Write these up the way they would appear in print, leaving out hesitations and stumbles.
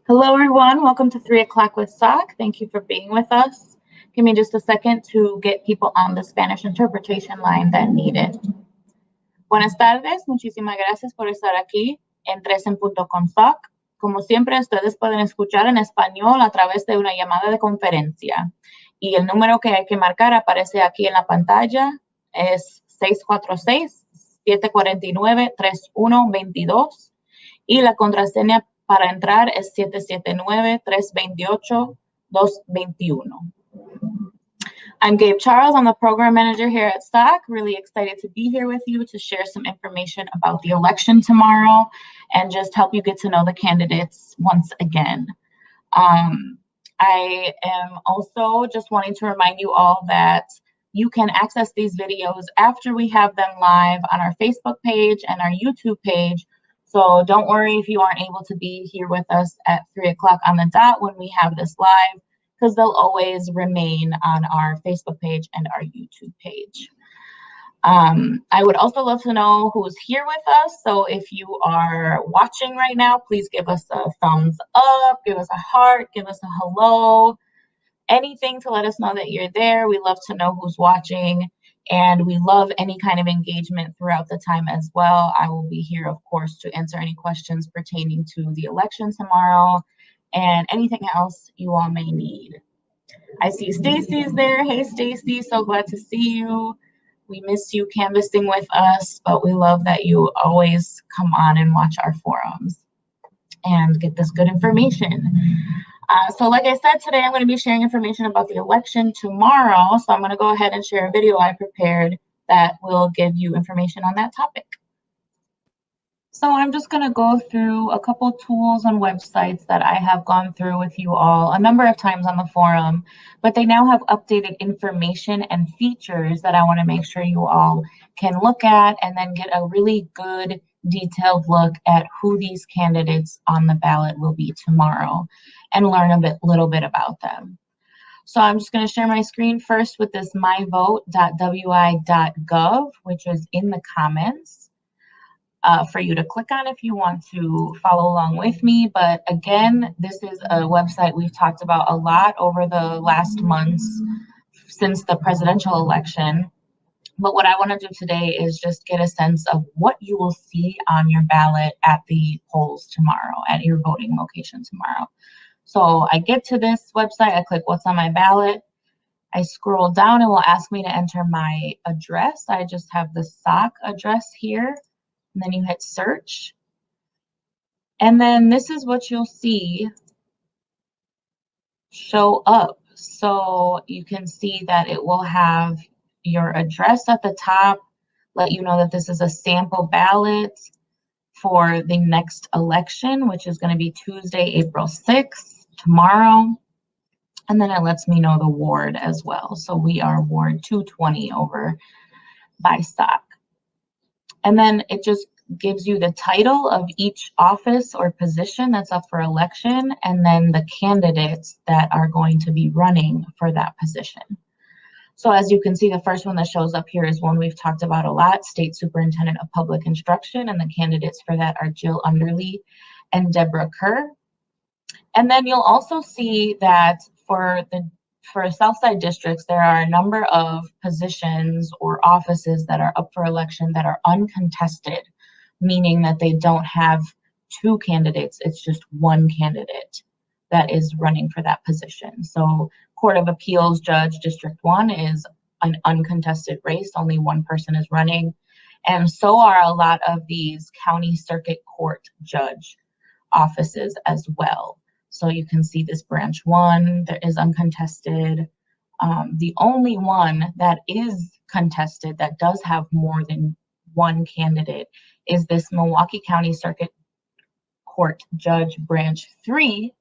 Hello, everyone. Welcome to 3 o'clock with SOC. Thank you for being with us. Give me just a second to get people on the Spanish interpretation line that need it. Buenas tardes. Muchísimas gracias por estar aquí en 3 en punto con SOC. Como siempre, ustedes pueden escuchar en español a través de una llamada de conferencia. Y el número que hay que marcar aparece aquí en la pantalla. Es 646-749-3122. Y la contraseña para entrar es 779-328-221. I'm Gabe Charles. I'm the program manager here at SOC. Really excited to be here with you to share some information about the election tomorrow and just help you get to know the candidates once again. I am also just wanting to remind you all that you can access these videos after we have them live on our Facebook page and our YouTube page. So don't worry if you aren't able to be here with us at 3 o'clock on the dot when we have this live, because they'll always remain on our Facebook page and our YouTube page. I would also love to know who's here with us. So if you are watching right now, please give us a thumbs up, give us a heart, give us a hello, anything to let us know that you're there. We love to know who's watching. And we love any kind of engagement throughout the time as well. I will be here, of course, to answer any questions pertaining to the election tomorrow and anything else you all may need. I see Stacy's there. Hey, Stacy, so glad to see you. We miss you canvassing with us, but we love that you always come on and watch our forums and get this good information. So like I said, today I'm going to be sharing information about the election tomorrow. So I'm going to go ahead and share a video I prepared that will give you information on that topic. So I'm just going to go through a couple tools and websites that I have gone through with you all a number of times on the forum, but they now have updated information and features that I want to make sure you all can look at and then get a really good detailed look at who these candidates on the ballot will be tomorrow and learn a little bit about them. So I'm just going to share my screen first with this myvote.wi.gov, which is in the comments for you to click on if you want to follow along with me. But again, this is a website we've talked about a lot over the last months since the presidential election. But what I want to do today is just get a sense of what you will see on your ballot at the polls tomorrow, at your voting location tomorrow. So I get to this website, I click what's on my ballot. I scroll down, it will ask me to enter my address. I just have the SOC address here. And then you hit search. And then this is what you'll see show up. So you can see that it will have your address at the top, let you know that this is a sample ballot for the next election, which is going to be Tuesday, April 6th, tomorrow. And then it lets me know the ward as well. So we are Ward 220 over by SOC. And then it just gives you the title of each office or position that's up for election, and then the candidates that are going to be running for that position. So as you can see, the first one that shows up here is one we've talked about a lot, State Superintendent of Public Instruction, and the candidates for that are Jill Underly and Deborah Kerr. And then you'll also see that for Southside districts, there are a number of positions or offices that are up for election that are uncontested, meaning that they don't have two candidates, it's just one candidate that is running for that position. So Court of Appeals Judge District 1 is an uncontested race, only one person is running. And so are a lot of these county circuit court judge offices as well. So you can see this branch 1 that is uncontested. The only one that is contested that does have more than one candidate is this Milwaukee County Circuit Court Judge Branch 3,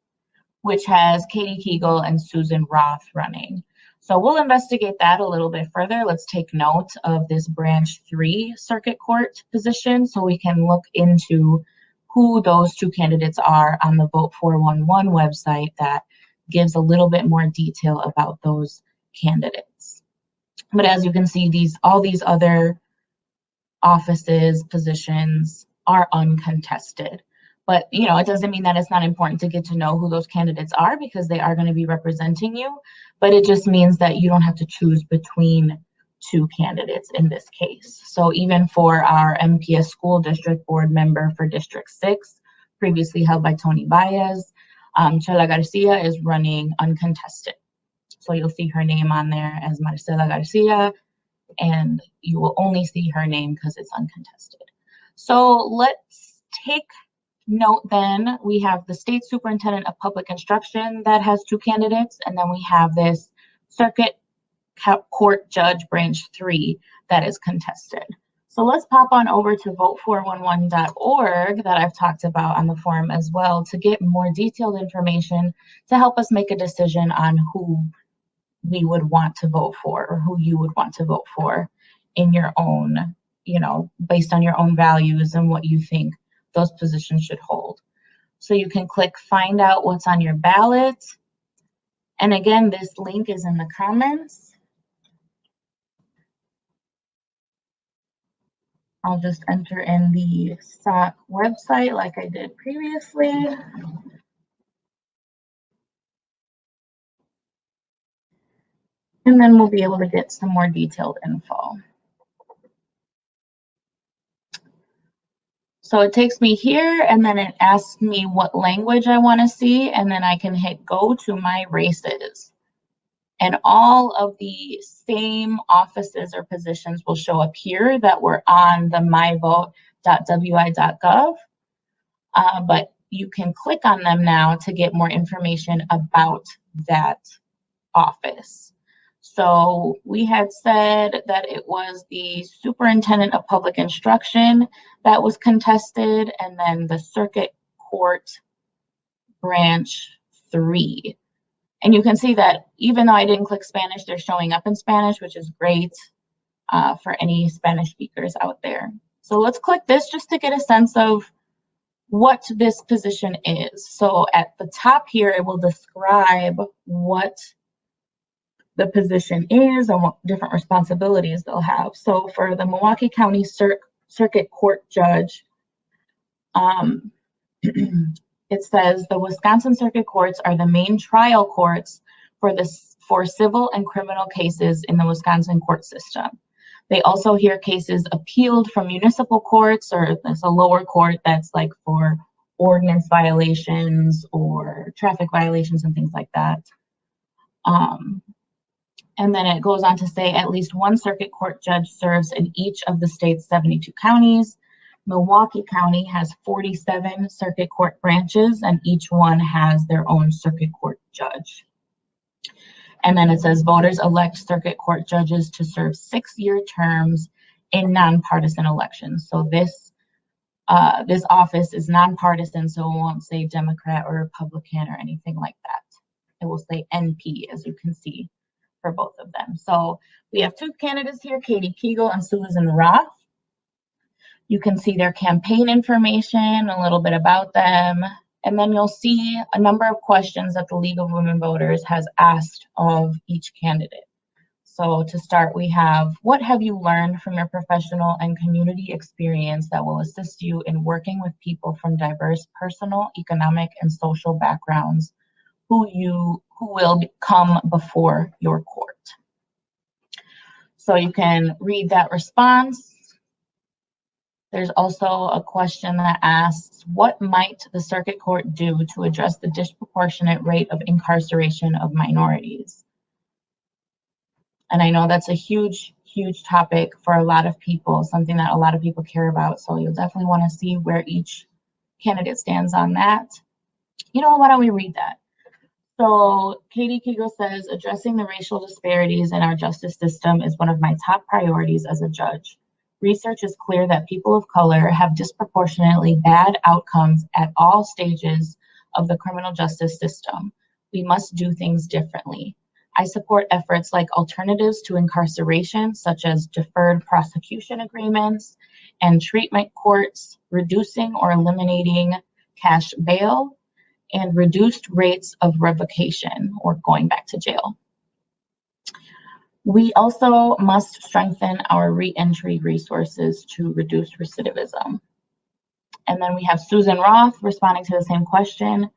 which has Katie Kegel and Susan Roth running. So we'll investigate that a little bit further. Let's take note of this Branch 3 Circuit Court position so we can look into who those two candidates are on the Vote 411 website that gives a little bit more detail about those candidates. But as you can see, all these other offices, positions are uncontested. But, it doesn't mean that it's not important to get to know who those candidates are, because they are going to be representing you. But it just means that you don't have to choose between two candidates in this case. So even for our MPS School District Board member for District 6, previously held by Tony Baez, Chela Garcia is running uncontested. So you'll see her name on there as Marcela Garcia, and you will only see her name because it's uncontested. So let's take note then. We have the State Superintendent of Public Instruction that has two candidates, and then we have this Circuit Court Judge Branch 3 that is contested. So let's pop on over to vote411.org that I've talked about on the forum as well, to get more detailed information to help us make a decision on who we would want to vote for, or who you would want to vote for in your own, based on your own values and what you think those positions should hold. So you can click find out what's on your ballot. And again, this link is in the comments. I'll just enter in the SOC website like I did previously. And then we'll be able to get some more detailed info. So it takes me here, and then it asks me what language I want to see, and then I can hit go to my races. And all of the same offices or positions will show up here that were on the myvote.wi.gov. But you can click on them now to get more information about that office. So we had said that it was the Superintendent of Public Instruction that was contested, and then the Circuit Court Branch 3. And you can see that even though I didn't click Spanish, they're showing up in Spanish, which is great for any Spanish speakers out there. So let's click this just to get a sense of what this position is. So at the top here, it will describe what the position is and what different responsibilities they'll have. So for the Milwaukee County Circuit Court Judge, it says the Wisconsin Circuit Courts are the main trial courts for civil and criminal cases in the Wisconsin court system. They also hear cases appealed from municipal courts, or there's a lower court that's like for ordinance violations or traffic violations and things like that. And then it goes on to say at least one circuit court judge serves in each of the state's 72 counties. Milwaukee County has 47 circuit court branches, and each one has their own circuit court judge. And then it says voters elect circuit court judges to serve 6-year terms in nonpartisan elections. So this office is nonpartisan, so it won't say Democrat or Republican or anything like that. It will say NP, as you can see, for both of them. So we have two candidates here, Katie Kegel and Susan Roth. You can see their campaign information, a little bit about them, and then you'll see a number of questions that the League of Women Voters has asked of each candidate. So to start, we have, what have you learned from your professional and community experience that will assist you in working with people from diverse personal, economic, and social backgrounds who will come before your court? So you can read that response. There's also a question that asks, what might the circuit court do to address the disproportionate rate of incarceration of minorities? And I know that's a huge, huge topic for a lot of people, something that a lot of people care about. So you'll definitely want to see where each candidate stands on that. Why don't we read that? So Katie Kegel says, addressing the racial disparities in our justice system is one of my top priorities as a judge. Research is clear that people of color have disproportionately bad outcomes at all stages of the criminal justice system. We must do things differently. I support efforts like alternatives to incarceration, such as deferred prosecution agreements and treatment courts, reducing or eliminating cash bail, and reduced rates of revocation or going back to jail. We also must strengthen our reentry resources to reduce recidivism. And then we have Susan Roth responding to the same question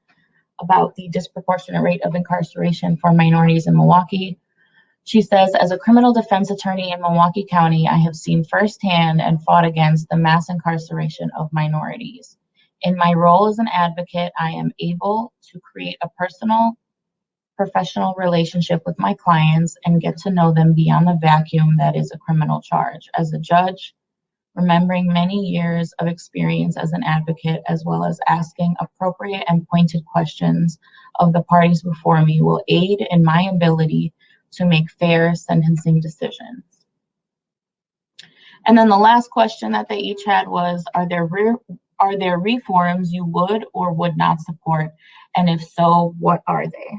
about the disproportionate rate of incarceration for minorities in Milwaukee. She says, as a criminal defense attorney in Milwaukee County, I have seen firsthand and fought against the mass incarceration of minorities. In my role as an advocate, I am able to create a personal, professional relationship with my clients and get to know them beyond the vacuum that is a criminal charge. As a judge, remembering many years of experience as an advocate, as well as asking appropriate and pointed questions of the parties before me, will aid in my ability to make fair sentencing decisions. And then the last question that they each had was, are there reforms you would or would not support? And if so, what are they?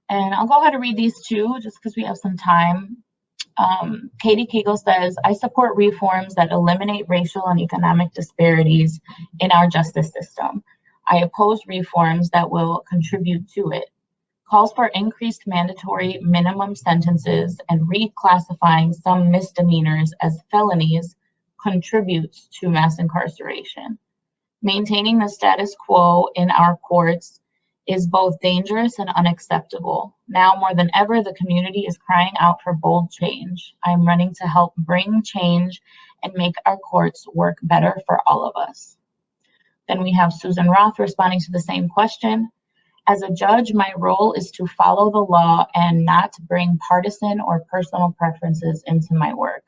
And I'll go ahead and read these two just because we have some time. Katie Kegel says, I support reforms that eliminate racial and economic disparities in our justice system. I oppose reforms that will contribute to it. Calls for increased mandatory minimum sentences and reclassifying some misdemeanors as felonies contributes to mass incarceration. Maintaining the status quo in our courts is both dangerous and unacceptable. Now more than ever, the community is crying out for bold change. I am running to help bring change and make our courts work better for all of us. Then we have Susan Roth responding to the same question. As a judge, my role is to follow the law and not bring partisan or personal preferences into my work.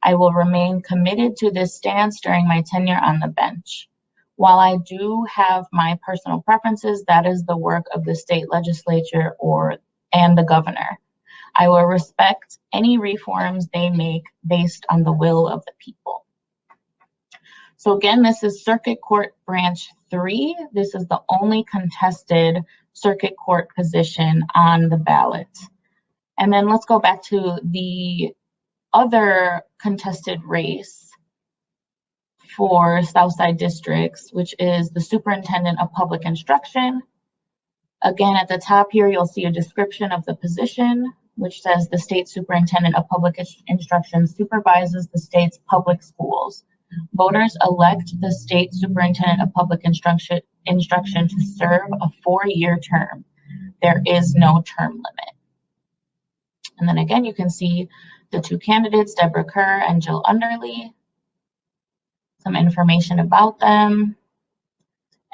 I will remain committed to this stance during my tenure on the bench. While I do have my personal preferences, that is the work of the state legislature and the governor. I will respect any reforms they make based on the will of the people. So again, this is Circuit Court Branch 3. This is the only contested circuit court position on the ballot. And then let's go back to the other contested race for Southside districts, which is the superintendent of public instruction. Again, at the top here, you'll see a description of the position, which says the state superintendent of public instruction supervises the state's public schools. Voters elect the state superintendent of public instruction to serve a 4-year term. There is no term limit. And then again, you can see the two candidates, Deborah Kerr and Jill Underly, some information about them,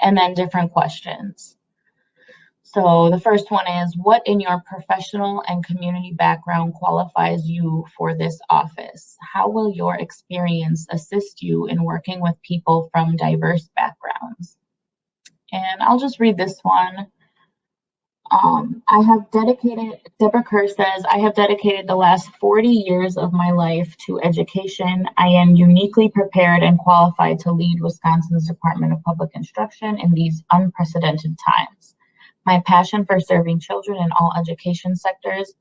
and then different questions. So the first one is, what in your professional and community background qualifies you for this office? How will your experience assist you in working with people from diverse backgrounds? And I'll just read this one. Deborah Kerr says, I have dedicated the last 40 years of my life to education. I am uniquely prepared and qualified to lead Wisconsin's Department of Public Instruction in these unprecedented times. My passion for serving children in all education sectors,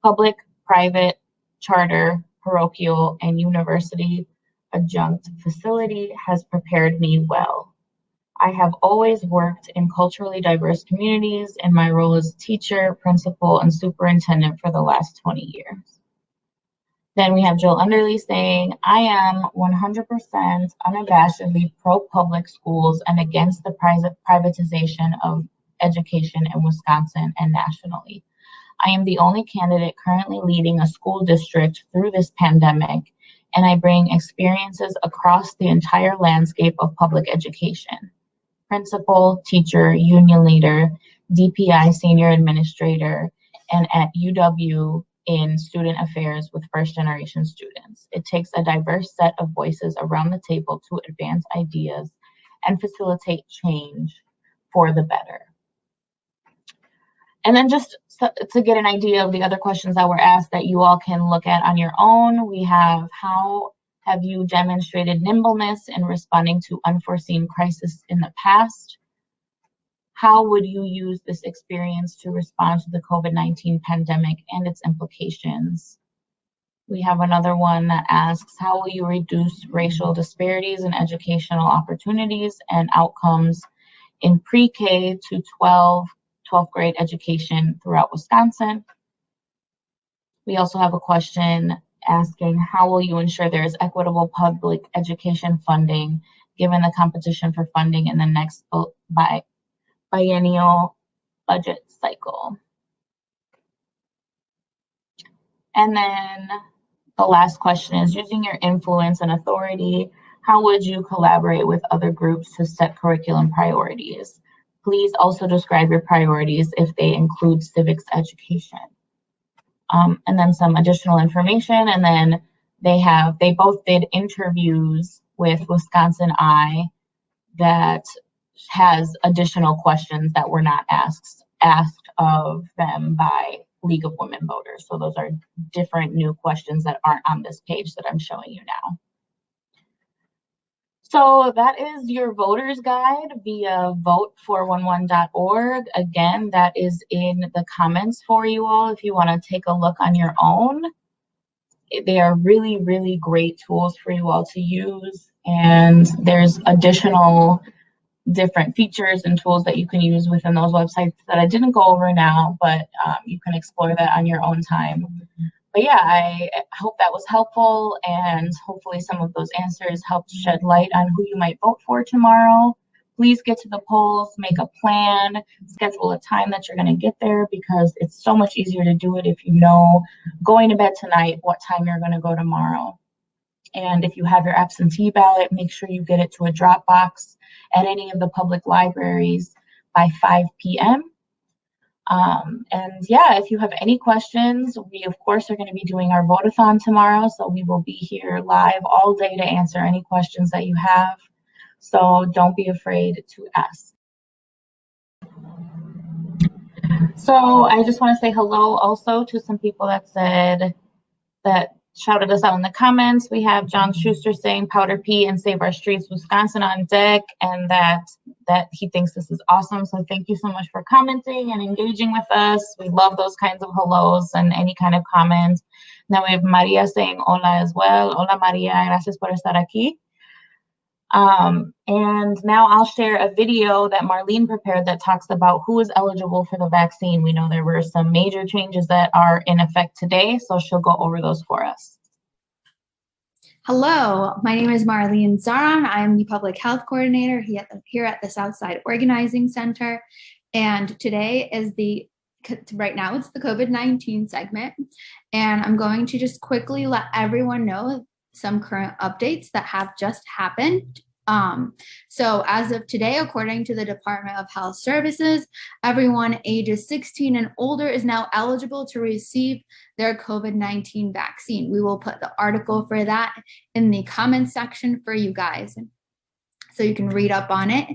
public, private, charter, parochial, and university adjunct facility has prepared me well. I have always worked in culturally diverse communities in my role as teacher, principal, and superintendent for the last 20 years. Then we have Jill Underly saying, I am 100% unabashedly pro-public schools and against the privatization of education in Wisconsin and nationally. I am the only candidate currently leading a school district through this pandemic, and I bring experiences across the entire landscape of public education. Principal, teacher, union leader, DPI senior administrator, and at UW in student affairs with first generation students. It takes a diverse set of voices around the table to advance ideas and facilitate change for the better. And then just to get an idea of the other questions that were asked that you all can look at on your own, we have, how have you demonstrated nimbleness in responding to unforeseen crises in the past? How would you use this experience to respond to the COVID-19 pandemic and its implications? We have another one that asks, how will you reduce racial disparities in educational opportunities and outcomes in pre-K to 12th grade education throughout Wisconsin? We also have a question asking, how will you ensure there is equitable public education funding given the competition for funding in the next biennial budget cycle. And then the last question is, using your influence and authority, how would you collaborate with other groups to set curriculum priorities? Please also describe your priorities if they include civics education. And then some additional information. And then they both did interviews with Wisconsin Eye that has additional questions that were not asked of them by League of Women Voters. So those are different new questions that aren't on this page that I'm showing you now. So that is your voter's guide via vote411.org. Again, that is in the comments for you all if you want to take a look on your own. They are really, really great tools for you all to use. And there's additional different features and tools that you can use within those websites that I didn't go over now, but you can explore that on your own time. But yeah, I hope that was helpful, and hopefully some of those answers helped shed light on who you might vote for tomorrow. Please get to the polls, make a plan, schedule a time that you're going to get there, because it's so much easier to do it if you know going to bed tonight what time you're going to go tomorrow. And if you have your absentee ballot, make sure you get it to a drop box at any of the public libraries by 5 p.m. And yeah, if you have any questions, we of course are going to be doing our vote-a-thon tomorrow, so we will be here live all day to answer any questions that you have. So don't be afraid to ask. So I just want to say hello also to some people that shouted us out in the comments. We have John Schuster saying Powder P and Save Our Streets Wisconsin on deck, and that he thinks this is awesome. So thank you so much for commenting and engaging with us. We love those kinds of hellos and any kind of comments. Now we have Maria saying hola as well. Hola Maria, gracias por estar aquí. And now I'll share a video that Marlene prepared that talks about who is eligible for the vaccine. We know there were some major changes that are in effect today, so she'll go over those for us. Hello, my name is Marlene Zaran. I am the Public Health Coordinator here at the Southside Organizing Center. And today is right now it's the COVID-19 segment. And I'm going to just quickly let everyone know some current updates that have just happened. So as of today, according to the Department of Health Services, everyone ages 16 and older is now eligible to receive their COVID-19 vaccine. We will put the article for that in the comments section for you guys, so you can read up on it.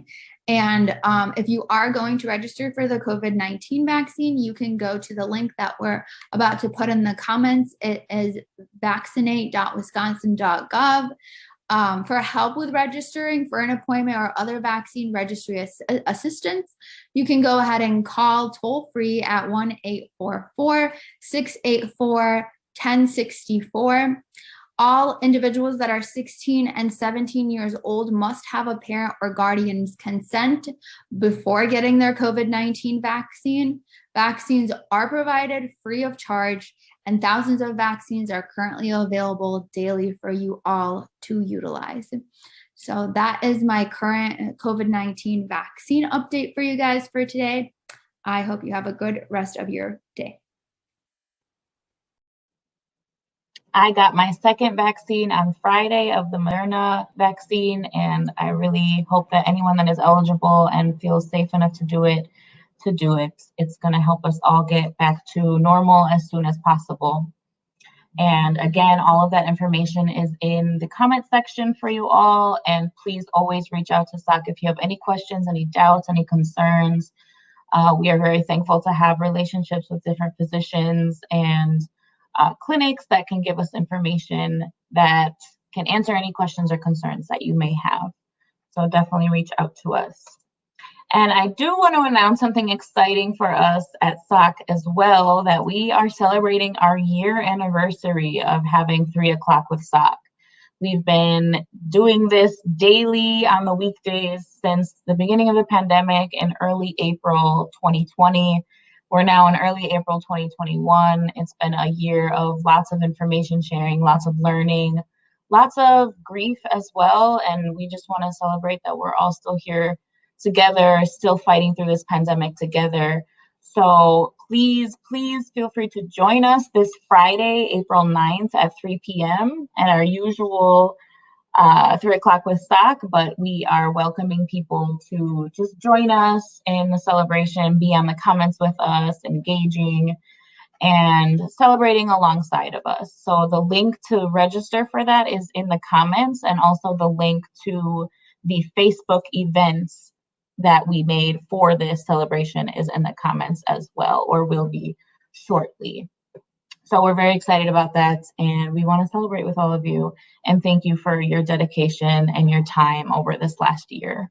And if you are going to register for the COVID-19 vaccine, you can go to the link that we're about to put in the comments. It is vaccinate.wisconsin.gov. For help with registering for an appointment or other vaccine registry assistance, you can go ahead and call toll-free at 1-844-684-1064. All individuals that are 16 and 17 years old must have a parent or guardian's consent before getting their COVID-19 vaccine. Vaccines are provided free of charge, and thousands of vaccines are currently available daily for you all to utilize. So that is my current COVID-19 vaccine update for you guys for today. I hope you have a good rest of your day. I got my second vaccine on Friday of the Mañana vaccine, and I really hope that anyone that is eligible and feels safe enough to do it, It's going to help us all get back to normal as soon as possible. And again, all of that information is in the comment section for you all. And please always reach out to SOC if you have any questions, any doubts, any concerns. We are very thankful to have relationships with different physicians and clinics that can give us information that can answer any questions or concerns that you may have. So definitely reach out to us. And I do want to announce something exciting for us at SOC as well, that we are celebrating our year anniversary of having 3 o'clock with SOC. We've been doing this daily on the weekdays since the beginning of the pandemic in early April 2020. We're now in early April 2021. It's been a year of lots of information sharing, lots of learning, lots of grief as well. And we just want to celebrate that we're all still here together, still fighting through this pandemic together. So please feel free to join us this Friday, April 9th at 3 p.m. at our usual 3 o'clock with SOC, but we are welcoming people to just join us in the celebration, be on the comments with us, engaging and celebrating alongside of us. So the link to register for that is in the comments, and also the link to the Facebook events that we made for this celebration is in the comments as well, or will be shortly. So we're very excited about that, and we want to celebrate with all of you and thank you for your dedication and your time over this last year.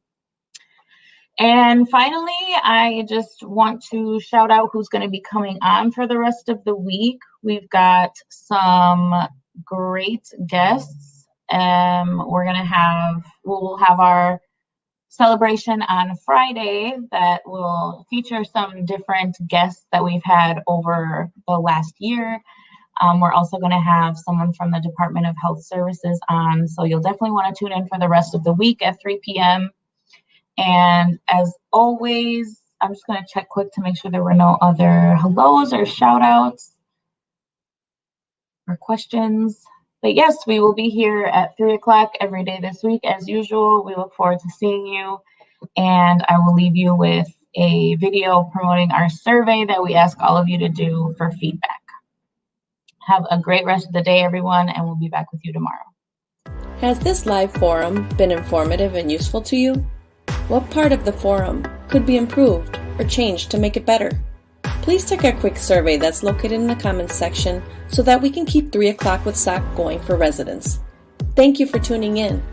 And finally, I just want to shout out who's going to be coming on for the rest of the week. We've got some great guests. We'll have our celebration on Friday that will feature some different guests that we've had over the last year. We're also going to have someone from the Department of Health Services on, so you'll definitely want to tune in for the rest of the week at 3 p.m. And as always, I'm just going to check quick to make sure there were no other hellos or shout outs or questions. But yes, we will be here at 3 o'clock every day this week as usual. We look forward to seeing you. And I will leave you with a video promoting our survey that we ask all of you to do for feedback. Have a great rest of the day, everyone, and we'll be back with you tomorrow. Has this live forum been informative and useful to you? What part of the forum could be improved or changed to make it better? Please take a quick survey that's located in the comments section so that we can keep 3 o'clock with SOC going for residents. Thank you for tuning in.